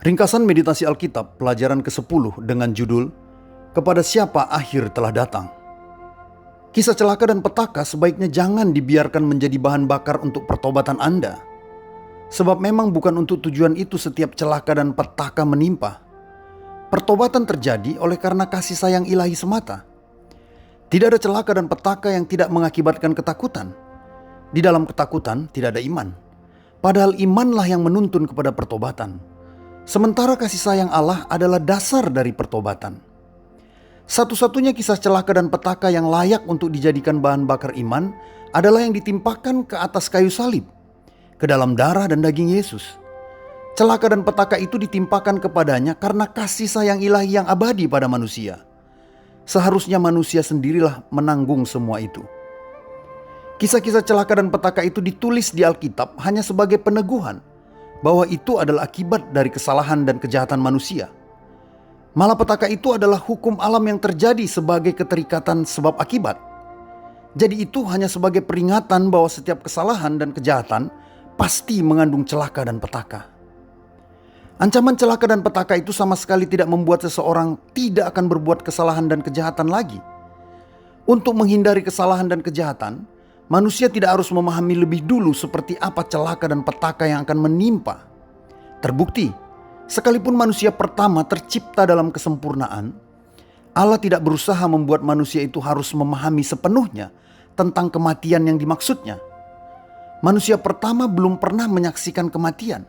Ringkasan meditasi Alkitab pelajaran ke-10 dengan judul Kepada Siapa Akhir Telah Datang. Kisah celaka dan petaka sebaiknya jangan dibiarkan menjadi bahan bakar untuk pertobatan Anda. Sebab memang bukan untuk tujuan itu setiap celaka dan petaka menimpa. Pertobatan terjadi oleh karena kasih sayang ilahi semata. Tidak ada celaka dan petaka yang tidak mengakibatkan ketakutan. Di dalam ketakutan tidak ada iman. Padahal imanlah yang menuntun kepada pertobatan. Sementara kasih sayang Allah adalah dasar dari pertobatan. Satu-satunya kisah celaka dan petaka yang layak untuk dijadikan bahan bakar iman adalah yang ditimpakan ke atas kayu salib, ke dalam darah dan daging Yesus. Celaka dan petaka itu ditimpakan kepadanya karena kasih sayang ilahi yang abadi pada manusia. Seharusnya manusia sendirilah menanggung semua itu. Kisah-kisah celaka dan petaka itu ditulis di Alkitab hanya sebagai peneguhan bahwa itu adalah akibat dari kesalahan dan kejahatan manusia. Malapetaka itu adalah hukum alam yang terjadi sebagai keterikatan sebab akibat. Jadi itu hanya sebagai peringatan bahwa setiap kesalahan dan kejahatan pasti mengandung celaka dan petaka. Ancaman celaka dan petaka itu sama sekali tidak membuat seseorang tidak akan berbuat kesalahan dan kejahatan lagi. Untuk menghindari kesalahan dan kejahatan, manusia tidak harus memahami lebih dulu seperti apa celaka dan petaka yang akan menimpa. Terbukti, sekalipun manusia pertama tercipta dalam kesempurnaan, Allah tidak berusaha membuat manusia itu harus memahami sepenuhnya tentang kematian yang dimaksudnya. Manusia pertama belum pernah menyaksikan kematian.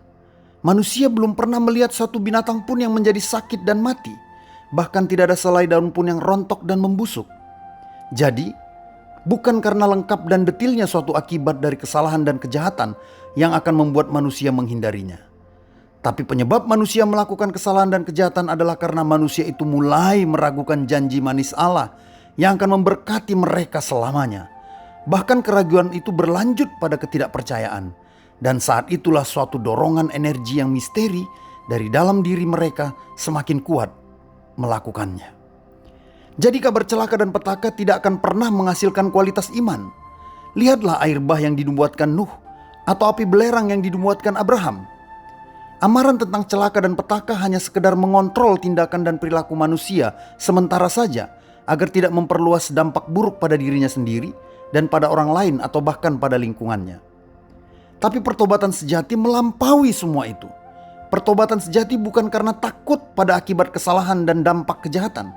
Manusia belum pernah melihat satu binatang pun yang menjadi sakit dan mati. Bahkan tidak ada selai daun pun yang rontok dan membusuk. Jadi, bukan karena lengkap dan detilnya suatu akibat dari kesalahan dan kejahatan yang akan membuat manusia menghindarinya. Tapi penyebab manusia melakukan kesalahan dan kejahatan adalah karena manusia itu mulai meragukan janji manis Allah yang akan memberkati mereka selamanya. Bahkan keraguan itu berlanjut pada ketidakpercayaan. Dan saat itulah suatu dorongan energi yang misteri dari dalam diri mereka semakin kuat melakukannya. Jadi kabar celaka dan petaka tidak akan pernah menghasilkan kualitas iman. Lihatlah air bah yang dinubuatkan Nuh atau api belerang yang dinubuatkan Abraham. Amaran tentang celaka dan petaka hanya sekedar mengontrol tindakan dan perilaku manusia sementara saja agar tidak memperluas dampak buruk pada dirinya sendiri dan pada orang lain atau bahkan pada lingkungannya. Tapi pertobatan sejati melampaui semua itu. Pertobatan sejati bukan karena takut pada akibat kesalahan dan dampak kejahatan.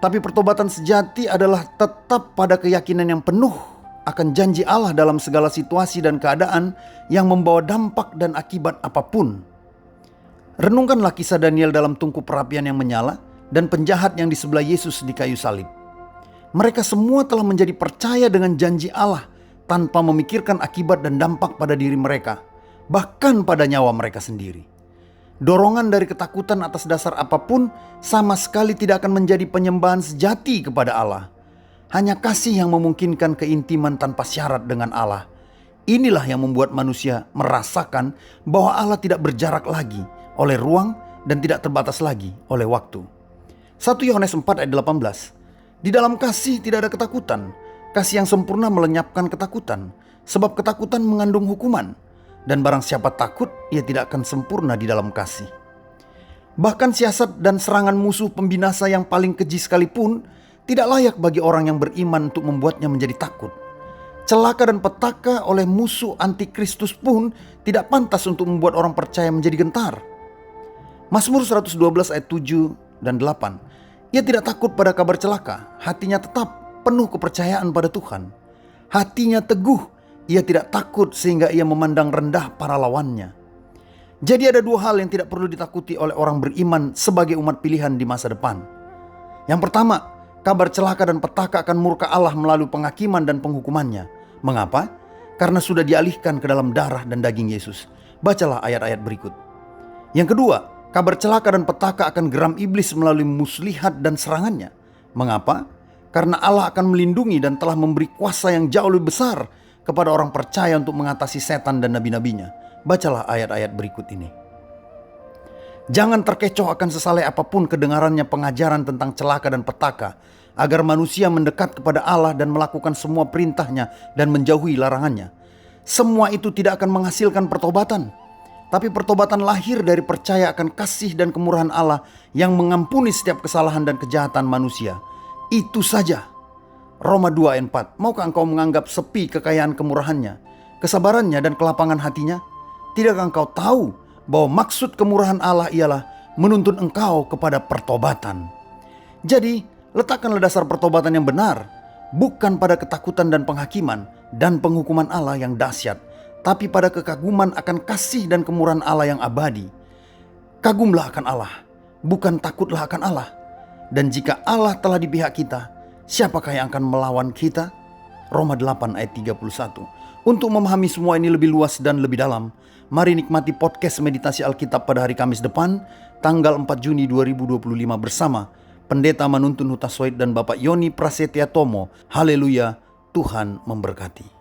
Tapi pertobatan sejati adalah tetap pada keyakinan yang penuh akan janji Allah dalam segala situasi dan keadaan yang membawa dampak dan akibat apapun. Renungkanlah kisah Daniel dalam tungku perapian yang menyala dan penjahat yang di sebelah Yesus di kayu salib. Mereka semua telah menjadi percaya dengan janji Allah tanpa memikirkan akibat dan dampak pada diri mereka, bahkan pada nyawa mereka sendiri. Dorongan dari ketakutan atas dasar apapun sama sekali tidak akan menjadi penyembahan sejati kepada Allah. Hanya kasih yang memungkinkan keintiman tanpa syarat dengan Allah. Inilah yang membuat manusia merasakan bahwa Allah tidak berjarak lagi oleh ruang dan tidak terbatas lagi oleh waktu. 1 Yohanes 4 ayat 18. Di dalam kasih tidak ada ketakutan. Kasih yang sempurna melenyapkan ketakutan, sebab ketakutan mengandung hukuman. Dan barang siapa takut, ia tidak akan sempurna di dalam kasih. Bahkan siasat dan serangan musuh pembinasa yang paling keji sekalipun tidak layak bagi orang yang beriman untuk membuatnya menjadi takut. Celaka dan petaka oleh musuh antikristus pun tidak pantas untuk membuat orang percaya menjadi gentar. Mazmur 112 ayat 7 dan 8. Ia tidak takut pada kabar celaka, hatinya tetap penuh kepercayaan pada Tuhan. Hatinya teguh, ia tidak takut sehingga ia memandang rendah para lawannya. Jadi ada dua hal yang tidak perlu ditakuti oleh orang beriman sebagai umat pilihan di masa depan. Yang pertama, kabar celaka dan petaka akan murka Allah melalui penghakiman dan penghukumannya. Mengapa? Karena sudah dialihkan ke dalam darah dan daging Yesus. Bacalah ayat-ayat berikut. Yang kedua, kabar celaka dan petaka akan geram iblis melalui muslihat dan serangannya. Mengapa? Karena Allah akan melindungi dan telah memberi kuasa yang jauh lebih besar kepada orang percaya untuk mengatasi setan dan nabi-nabinya. Bacalah ayat-ayat berikut ini. Jangan terkecoh akan sesaleh apapun kedengarannya pengajaran tentang celaka dan petaka, agar manusia mendekat kepada Allah dan melakukan semua perintahnya dan menjauhi larangannya. Semua itu tidak akan menghasilkan pertobatan. tapi pertobatan lahir dari percaya akan kasih dan kemurahan Allah yang mengampuni setiap kesalahan dan kejahatan manusia. Itu saja. Roma 2 ayat 4. Maukah engkau menganggap sepi kekayaan kemurahannya, kesabarannya dan kelapangan hatinya? Tidakkah engkau tahu bahwa maksud kemurahan Allah ialah menuntun engkau kepada pertobatan? Jadi, letakkanlah dasar pertobatan yang benar, bukan pada ketakutan dan penghakiman dan penghukuman Allah yang dahsyat, tapi pada kekaguman akan kasih dan kemurahan Allah yang abadi. Kagumlah akan Allah, bukan takutlah akan Allah. Dan jika Allah telah di pihak kita, siapakah yang akan melawan kita? Roma 8 ayat 31. Untuk memahami semua ini lebih luas dan lebih dalam, mari nikmati podcast Meditasi Alkitab pada hari Kamis depan, tanggal 4 Juni 2025 bersama Pendeta Manuntun Huta Soit dan Bapak Yoni Prasetya Tomo. Haleluya, Tuhan memberkati.